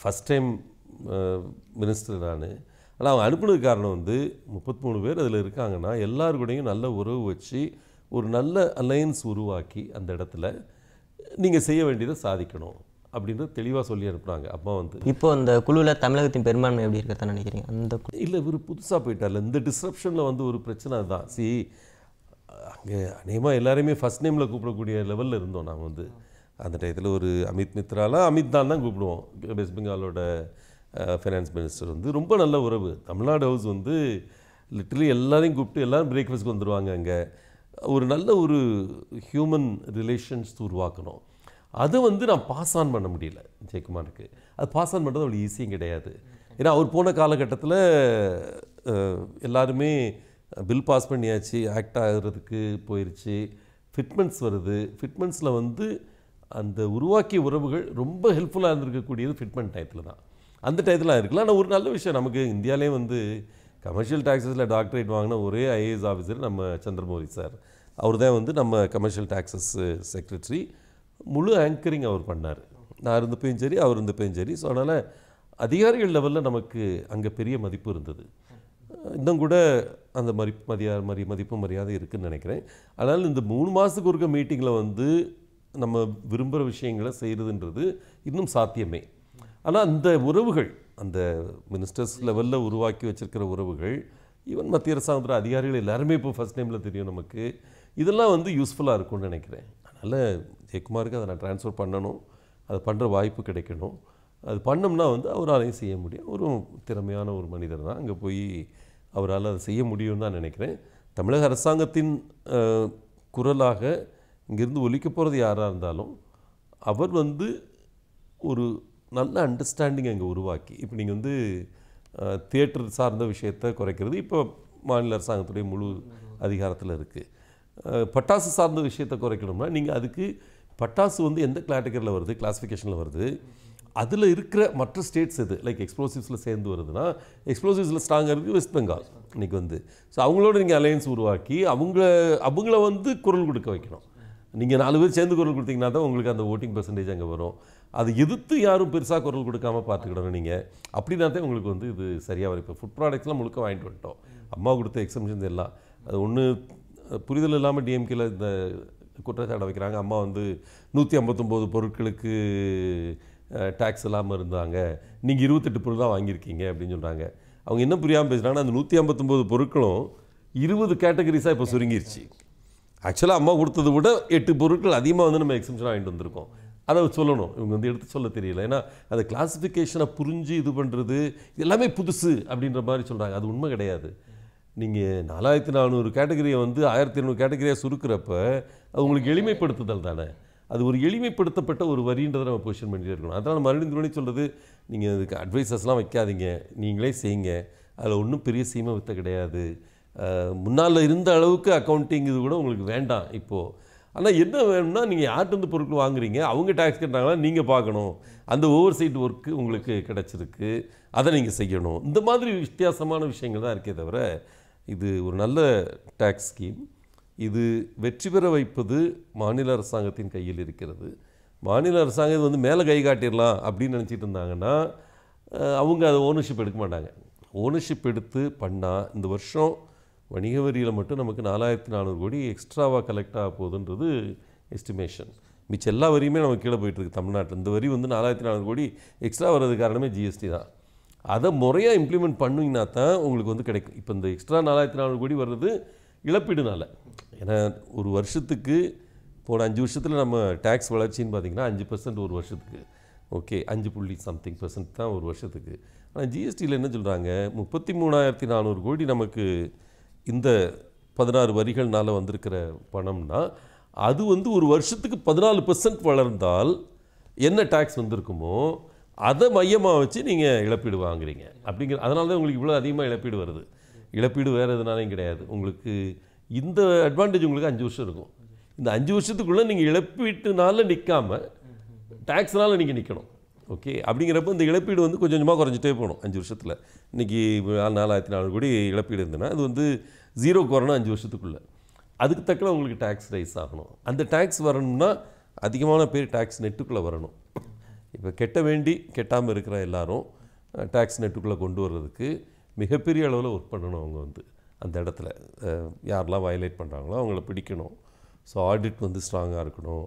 first time minister நான். ஆனால் அவங்க அனுப்புனதுக்கு காரணம் வந்து 33 பேர் அதில் இருக்காங்கன்னா எல்லாருக்கூடையும் நல்ல உறவு வச்சு ஒரு நல்ல அலையன்ஸ் உருவாக்கி அந்த இடத்துல நீங்கள் செய்ய வேண்டியதை சாதிக்கணும் அப்படின்றது தெளிவாக சொல்லி அனுப்புனாங்க. அப்பா வந்து இப்போ அந்த குழுவில் தமிழகத்தின் பெரும்பான்மை எப்படி இருக்கிறதா நினைக்கிறீங்க? அந்த இல்லை, இவர் புதுசாக போயிட்டார்ல, இந்த டிஸ்ரப்ஷனில் வந்து ஒரு பிரச்சனை தான். அங்கே அநேகமாக எல்லாருமே ஃபஸ்ட் நேமில் கூப்பிடக்கூடிய லெவலில் இருந்தோம். நாங்கள் வந்து அந்த டயத்தில் ஒரு அமித் மித்ராலாம் அமித் தான் கூப்பிடுவோம். வெஸ்ட் பெங்காலோட ஃபைனான்ஸ் மினிஸ்டர் வந்து ரொம்ப நல்ல உறவு. தமிழ்நாடு ஹவுஸ் வந்து லிட்டரலி எல்லாரையும் கூப்பிட்டு எல்லோரும் பிரேக்ஃபாஸ்ட்க்கு வந்துடுவாங்க. அங்கே ஒரு நல்ல ஒரு ஹியூமன் ரிலேஷன்ஸ் உருவாக்கணும். அதை வந்து நான் பாஸ் ஆன் பண்ண முடியல ஜெயக்குமாருக்கு. அது பாஸ் ஆன் பண்ணுறது அவ்வளோ ஈஸியும் கிடையாது. ஏன்னா அவர் போன காலகட்டத்தில் எல்லாருமே பில் பாஸ் பண்ணியாச்சு, ஆக்ட் ஆகிறதுக்கு போயிடுச்சு, ஃபிட்மெண்ட்ஸ் வருது. ஃபிட்மெண்ட்ஸில் வந்து அந்த உருவாக்கிய உறவுகள் ரொம்ப ஹெல்ப்ஃபுல்லாக இருந்திருக்கக்கூடியது ஃபிட்மெண்ட் டயத்தில் தான். அந்த டயத்தில் இருக்கலாம். ஆனால் ஒரு நல்ல விஷயம் நமக்கு இந்தியாவிலே வந்து கமர்ஷியல் டாக்ஸஸில் டாக்டரேட் வாங்கின ஒரே ஐஏஎஸ் ஆஃபீஸர் நம்ம சந்திரமௌலி சார். அவர் தான் வந்து நம்ம கமர்ஷியல் டாக்ஸஸ் செக்ரட்டரி. முழு ஆங்கரிங் அவர் பண்ணார். நான் இருந்தப்பையும் சரி, அவர் இருந்தப்பையும் சரி. ஸோ அதனால் அதிகாரிகள் லெவலில் நமக்கு அங்கே பெரிய மதிப்பு இருந்தது. இன்னும் கூட அந்த மதிப்பு மரியாதை இருக்குதுன்னு நினைக்கிறேன். அதனால் இந்த 3 மாதத்துக்கு ஒருக்க மீட்டிங்கில் வந்து நம்ம விரும்புகிற விஷயங்களை செய்கிறதுன்றது இன்னும் சாத்தியமே. ஆனால் அந்த உறவுகள், அந்த மினிஸ்டர்ஸ் லெவலில் உருவாக்கி வச்சுருக்கிற உறவுகள், ஈவன் மத்திய அரசாங்கத்தில் அதிகாரிகள் எல்லாருமே இப்போ ஃபஸ்ட் டைமில் தெரியும் நமக்கு. இதெல்லாம் வந்து யூஸ்ஃபுல்லாக இருக்கும்னு நினைக்கிறேன். அதனால் ஜெயக்குமாருக்கு அதை நான் ட்ரான்ஸ்ஃபர் பண்ணணும், அது பண்ணுற வாய்ப்பு கிடைக்கணும். அது பண்ணோம்னா வந்து அவராலையும் செய்ய முடியும். ஒரு திறமையான ஒரு மனிதர் தான். அங்கே போய் அவரால் அதை செய்ய முடியும்னு தான் நினைக்கிறேன். தமிழக அரசாங்கத்தின் குரலாக இங்கேருந்து ஒலிக்க போகிறது யாராக இருந்தாலும் அவர் வந்து ஒரு நல்ல அண்டர்ஸ்டாண்டிங் அங்கே உருவாக்கி, இப்போ நீங்கள் வந்து தியேட்டர் சார்ந்த விஷயத்தை குறைக்கிறது இப்போ மாநில அரசாங்கத்துடைய முழு அதிகாரத்தில் இருக்குது. பட்டாசு சார்ந்த விஷயத்தை குறைக்கணும்னா நீங்கள் அதுக்கு பட்டாசு வந்து எந்த கேட்டகரியில் வருது, கிளாஸிஃபிகேஷனில் வருது, அதில் இருக்கிற மற்ற ஸ்டேட்ஸ் எது, லைக் எக்ஸ்ப்ளோசிவ்ஸில் சேர்ந்து வருதுன்னா எக்ஸ்ப்ளோசிவ்ஸில் ஸ்ட்ராங்காக இருக்குது வெஸ்ட் பெங்கால் இன்றைக்கி வந்து. ஸோ அவங்களோட நீங்கள் அலையன்ஸ் உருவாக்கி அவங்கள வந்து குரல் கொடுக்க வைக்கணும். நீங்கள் 4 பேர் சேர்ந்து குரல் கொடுத்தீங்கன்னா தான் உங்களுக்கு அந்த ஓட்டிங் பெர்சன்டேஜ் அங்கே வரும். அது எதிர்த்து யாரும் பெருசாக குரல் கொடுக்காமல் பார்த்துக்கிடணும் நீங்கள். அப்படின்னா தான் உங்களுக்கு வந்து இது சரியாக வரும். இப்போ ஃபுட் ப்ராடக்ட்ஸ்லாம் முழுக்க வாங்கிட்டு வந்துட்டோம். அம்மா கொடுத்த எக்ஸம்ஷன்ஸ் எல்லாம் அது ஒன்று புரிதல் இல்லாமல் டிஎம்கேல இந்த குற்றச்சாட்டை வைக்கிறாங்க. அம்மா வந்து 159 பொருட்களுக்கு டேக்ஸ் இல்லாமல் இருந்தாங்க, நீங்கள் 28 பொருள் தான் வாங்கியிருக்கீங்க அப்படின்னு சொல்கிறாங்க. அவங்க என்ன புரியாமல் பேசுகிறாங்கன்னா அந்த 159 பொருட்களும் 20 கேட்டகரிஸாக இப்போ சுருங்கிருச்சு. ஆக்சுவலாக அம்மா கொடுத்ததை விட 8 பொருட்கள் அதிகமாக வந்து நம்ம எக்ஸம்ஷனாக வாங்கிட்டு வந்திருக்கோம். அதை சொல்லணும், இவங்க வந்து எடுத்து சொல்ல தெரியல. ஏன்னா அந்த கிளாஸிஃபிகேஷனை புரிஞ்சு இது பண்ணுறது எல்லாமே புதுசு அப்படின்ற மாதிரி சொல்கிறாங்க. அது உண்மை கிடையாது. நீங்கள் 4400 கேட்டகரியை வந்து 1200 கேட்டகரியாக சுருக்கிறப்ப அது உங்களுக்கு எளிமைப்படுத்துதல் தானே. அது ஒரு எளிமைப்படுத்தப்பட்ட ஒரு வரின்றதை நம்ம பொசிஷன் பண்ணிகிட்டே இருக்கணும். அதனால் மறுபடியும் சொல்கிறது, நீங்கள் அதுக்கு அட்வைசஸ்லாம் வைக்காதீங்க, நீங்களே செய்யுங்க. அதில் ஒன்றும் பெரிய சீமை வித்த கிடையாது. முன்னால் இருந்த அளவுக்கு அக்கௌண்டிங் இது கூட உங்களுக்கு வேண்டாம் இப்போது. ஆனால் என்ன வேணும்னா நீங்கள் யார்கிட்ட பொருட்கள் வாங்குறீங்க, அவங்க டேக்ஸ் கட்டுறாங்களா நீங்கள் பார்க்கணும். அந்த ஓவர் சைட் ஒர்க்கு உங்களுக்கு கிடச்சிருக்கு, அதை நீங்கள் செய்யணும். இந்த மாதிரி வித்தியாசமான விஷயங்கள் தான் இருக்கே தவிர இது ஒரு நல்ல டேக்ஸ் ஸ்கீம். இது வெற்றி பெற வைப்பது மாநில அரசாங்கத்தின் கையில் இருக்கிறது. மாநில அரசாங்கம் இது வந்து மேலே கை காட்டிடலாம் அப்படின்னு நினச்சிட்டு இருந்தாங்கன்னா அவங்க அதை ஓனர்ஷிப் எடுக்க மாட்டாங்க. ஓனர்ஷிப் எடுத்து பண்ணால் இந்த வருஷம் வணிக வரியில் மட்டும் நமக்கு 4400 கோடி எக்ஸ்ட்ராவாக கலெக்ட் ஆக போகுதுன்றது எஸ்டிமேஷன். மிச்சம் எல்லா வரியுமே நமக்கு கீழே போயிட்டுருக்கு தமிழ்நாட்டில். இந்த வரி வந்து 4400 கோடி எக்ஸ்ட்ரா வர்றது காரணமே ஜிஎஸ்டி தான். அதை முறையாக இம்ப்ளிமெண்ட் பண்ணிங்கன்னா தான் உங்களுக்கு வந்து கிடைக்கும். இப்போ இந்த எக்ஸ்ட்ரா 4400 கோடி வர்றது இழப்பீடுனால. ஏன்னா ஒரு வருஷத்துக்கு போன 5 வருஷத்தில் நம்ம டேக்ஸ் வளர்ச்சின்னு பார்த்திங்கன்னா 5% ஒரு வருஷத்துக்கு. ஓகே, 5.something% தான் ஒரு வருஷத்துக்கு. ஆனால் ஜிஎஸ்டியில் என்ன சொல்கிறாங்க, 33,400 கோடி நமக்கு இந்த 16 வரிகள்னால் வந்திருக்கிற பணம்னா அது வந்து ஒரு வருஷத்துக்கு 14% வளர்ந்தால் என்ன டேக்ஸ் வந்திருக்குமோ அதை மையமாக வச்சு நீங்கள் இழப்பீடு வாங்குறீங்க அப்படிங்கிற. அதனால தான் உங்களுக்கு இவ்வளோ அதிகமாக இழப்பீடு வருது. இழப்பீடு வேறு எதுனாலையும் கிடையாது. உங்களுக்கு இந்த அட்வான்டேஜ் உங்களுக்கு 5 வருஷம் இருக்கும். இந்த 5 வருஷத்துக்குள்ளே நீங்கள் இழப்பீட்டுனால நிற்காமல் டேக்ஸ்னால் நீங்கள் நிற்கணும். ஓகே, அப்படிங்கிறப்ப இந்த இழப்பீடு வந்து கொஞ்சம் கொஞ்சமாக குறைஞ்சிட்டே போகணும் 5 வருஷத்தில். இன்றைக்கி 4400 கோடி இழப்பீடு இருந்ததுன்னா அது வந்து 0க்கு வரணும் 5 வருஷத்துக்குள்ளே. அதுக்கு தக்கன உங்களுக்கு டேக்ஸ் ரைஸ் ஆகணும். அந்த டேக்ஸ் வரணும்னா அதிகமான பேர் டேக்ஸ் நெட்டுக்குள்ளே வரணும். இப்போ கெட்டாமல் இருக்கிற எல்லாரும் டேக்ஸ் நெட்டுக்குள்ளே கொண்டு வர்றதுக்கு மிகப்பெரிய அளவில் ஒர்க் பண்ணணும். அவங்க வந்து அந்த இடத்துல யாரெல்லாம் வயலேட் பண்ணுறாங்களோ அவங்கள பிடிக்கணும். ஸோ ஆடிட் வந்து ஸ்ட்ராங்காக இருக்கணும்,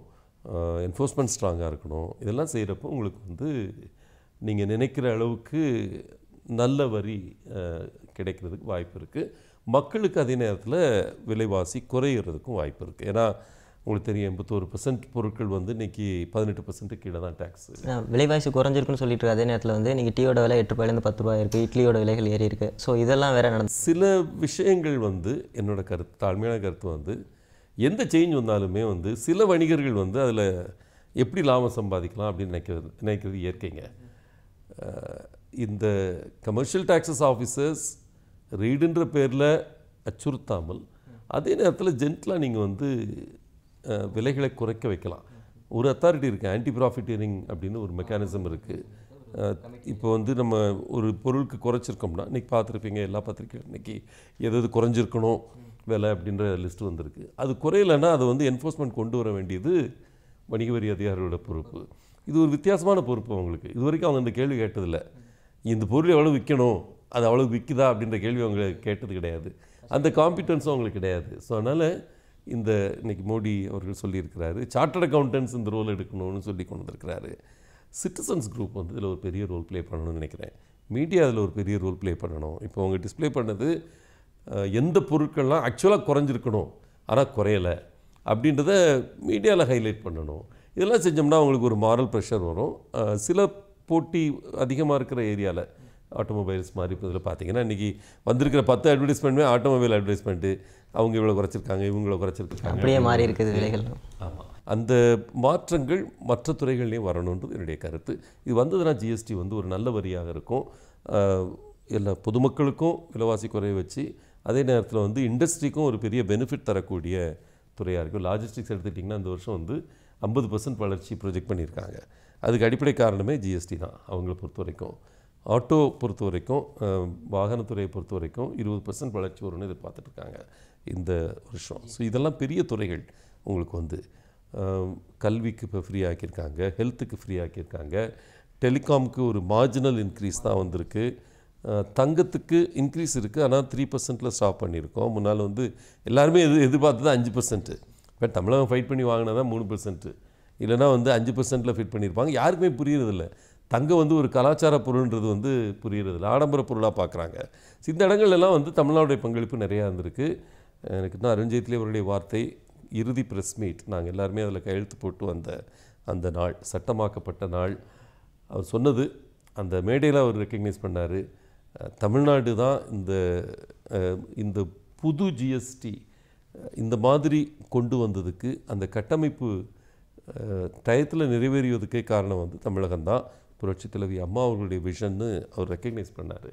என்ஃபோர்ஸ்மெண்ட் ஸ்ட்ராங்காக இருக்கணும். இதெல்லாம் செய்கிறப்போ உங்களுக்கு வந்து நீங்கள் நினைக்கிற அளவுக்கு நல்ல வரி கிடைக்கிறதுக்கு வாய்ப்பு இருக்குது. மக்களுக்கு அதே நேரத்தில் விலைவாசி குறையிறதுக்கும் வாய்ப்பு இருக்குது. ஏன்னா உங்களுக்கு தெரியும் 81% பொருட்கள் வந்து இன்றைக்கி 18% கீழே தான் டேக்ஸ். விலைவாசி குறைஞ்சிருக்குன்னு சொல்லிட்டு இருக்க அதே நேரத்தில் வந்து இன்றைக்கி டீயோட விலை 8 ரூபாயிலேருந்து 10 ரூபாய் இருக்குது, இட்லியோட விலைகள் ஏறி இருக்குது. ஸோ இதெல்லாம் வேறு நடந்து சில விஷயங்கள் வந்து என்னோட கருத்து, தாழ்மையான கருத்து வந்து எந்த சேஞ்ச் வந்தாலுமே வந்து சில வணிகர்கள் வந்து அதில் எப்படி லாபம் சம்பாதிக்கலாம் அப்படின்னு நினைக்கிறது இயற்கைங்க. இந்த கமர்ஷியல் டாக்ஸஸ் ஆஃபீஸர்ஸ் ரீடுன்ற பேரில் அச்சுறுத்தாமல் அதே நேரத்தில் ஜென்டலாக நீங்கள் வந்து விலைகளை குறைக்க வைக்கலாம். ஒரு அத்தாரிட்டி இருக்குது, ஆன்டி ப்ராஃபிட்டியரிங் அப்படின்னு ஒரு மெக்கானிசம் இருக்குது. இப்போ வந்து நம்ம ஒரு பொருளுக்கு குறைச்சிருக்கோம்னா இன்றைக்கி பார்த்துருப்பீங்க எல்லா பத்திரிக்கையும் இன்றைக்கி எது குறைஞ்சிருக்கணும் விலை அப்படின்ற லிஸ்ட்டு வந்திருக்கு. அது குறையலைன்னா அதை வந்து என்ஃபோர்ஸ்மெண்ட் கொண்டு வர வேண்டியது வணிக வரி அதிகாரியோட பொறுப்பு. இது ஒரு வித்தியாசமான பொறுப்பு அவங்களுக்கு. இது வரைக்கும் அவங்க இந்த கேள்வி கேட்டதில்லை. இந்த பொருள் எவ்வளோ விற்கணும், அது அவ்வளோ விற்குதா அப்படின்ற கேள்வி அவங்க கேட்டது கிடையாது. அந்த காம்பிட்டன்ஸும் அவங்களுக்கு கிடையாது. ஸோ அதனால் இந்த இன்றைக்கி மோடி அவர்கள் சொல்லியிருக்கிறாரு, சார்ட்டர்ட் அக்கௌண்டன்ஸ் இந்த ரோல் எடுக்கணும்னு சொல்லி கொண்டு வந்திருக்கிறாரு. சிட்டிசன்ஸ் குரூப் வந்து இதில் ஒரு பெரிய ரோல் ப்ளே பண்ணணும்னு நினைக்கிறேன். மீடியா அதில் ஒரு பெரிய ரோல் ப்ளே பண்ணணும். இப்போ அவங்க டிஸ்பிளே பண்ணது எந்த பொருட்கள்லாம் ஆக்சுவலாக குறைஞ்சிருக்கணும் ஆனால் குறையலை அப்படின்றத மீடியாவில் ஹைலைட் பண்ணணும். இதெல்லாம் செஞ்சோம்னா அவங்களுக்கு ஒரு மாரல் ப்ரெஷர் வரும். சில போட்டி அதிகமாக இருக்கிற ஏரியாவில் ஆட்டோமொபைல்ஸ் மாதிரி இப்போ இதில் பார்த்தீங்கன்னா இன்றைக்கி வந்திருக்கிற 10 அட்வர்டைஸ்மெண்ட்டுமே ஆட்டோமொபைல் அட்வர்டைஸ்மெண்ட்டு. அவங்க இவ்வளோ குறைச்சிருக்காங்க, இவங்கள குறைச்சிருக்காங்க, அப்படியே மாறி இருக்குது விலைகள். ஆமாம், அந்த மாற்றங்கள் மற்ற துறைகள்லேயும் வரணுன்றது என்னுடைய கருத்து. இது வந்ததுன்னா ஜிஎஸ்டி வந்து ஒரு நல்ல வரியாக இருக்கும். எல்லா பொதுமக்களுக்கும் விலைவாசி குறைய வச்சு அதே நேரத்தில் வந்து இண்டஸ்ட்ரிக்கும் ஒரு பெரிய பெனிஃபிட் தரக்கூடிய துறையாக இருக்கும். லாஜிஸ்டிக்ஸ் எடுத்துக்கிட்டிங்கன்னா இந்த வருஷம் வந்து 50% வளர்ச்சி ப்ரொஜெக்ட் பண்ணியிருக்காங்க. அதுக்கு அடிப்படை காரணமே ஜிஎஸ்டி தான் அவங்கள பொறுத்த வரைக்கும். ஆட்டோ பொறுத்த வரைக்கும், வாகனத்துறையை பொறுத்த வரைக்கும் 20% வளர்ச்சி வரும்னு எதிர்பார்த்துட்ருக்காங்க இந்த வருஷம். ஸோ இதெல்லாம் பெரிய துறைகள். உங்களுக்கு வந்து கல்விக்கு இப்போ ஃப்ரீ ஆக்கியிருக்காங்க, ஹெல்த்துக்கு ஃப்ரீ ஆக்கியிருக்காங்க, டெலிகாமுக்கு ஒரு மார்ஜினல் இன்க்ரீஸ் தான் வந்திருக்கு, தங்கத்துக்கு இன்க்ரீஸ் இருக்குது ஆனால் 3%ல் ஸ்டாப் பண்ணியிருக்கோம். முன்னால் வந்து எல்லாருமே எதிர்பார்த்தது 5%. பட் தமிழகம் ஃபைட் பண்ணி வாங்கினா தான் 3%, இல்லைனா வந்து 5%ல் ஃபிட் பண்ணியிருப்பாங்க. யாருக்குமே புரியறதில்ல. தங்கம் வந்து ஒரு கலாச்சார பொருள்ன்றது வந்து புரியறதில்ல, ஆடம்பர பொருளாக பார்க்குறாங்க. இந்த இடங்கள்லாம் வந்து தமிழ்நாடுடைய பங்களிப்பு நிறையா இருந்திருக்கு. எனக்கு தான் அருண்ஜேட்லி அவருடைய வார்த்தை, இறுதி ப்ரெஸ் மீட் நாங்கள் எல்லாருமே அதில் கையெழுத்து போட்டு வந்த அந்த நாள், சட்டமாக்கப்பட்ட நாள், அவர் சொன்னது அந்த மேடையில் அவர் ரெக்கக்னைஸ் பண்ணார். தமிழ்நாடு தான் இந்த புது ஜிஎஸ்டி இந்த மாதிரி கொண்டு வந்ததுக்கு, அந்த கட்டமைப்பு டயத்தில் நிறைவேறியதுக்கே காரணம் வந்து தமிழகம்தான். புரட்சித் தலைவி அம்மா அவர்களுடைய விஷன்னு அவர் ரெக்கக்னைஸ் பண்ணார்.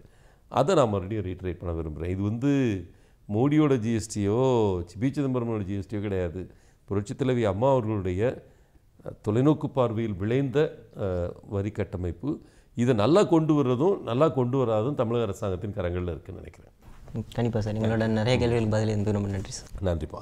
அதை நான் மறுபடியும் ரீட்ரேட் பண்ண விரும்புகிறேன். இது வந்து மோடியோட ஜிஎஸ்டியோ பி சிதம்பரமோட ஜிஎஸ்டியோ கிடையாது. புரட்சித் தலைவி அம்மா அவர்களுடைய தொலைநோக்கு பார்வையில் விளைந்த வரி கட்டமைப்பு. இதை நல்லா கொண்டு வர்றதும் நல்லா கொண்டு வராதும் தமிழக அரசாங்கத்தின் கரங்களில் இருக்குதுன்னு நினைக்கிறேன். கண்டிப்பாக சார், எங்களோட நிறைய கேள்விகள் பதில் இருந்து ரொம்ப நன்றி சார். நன்றிப்பா.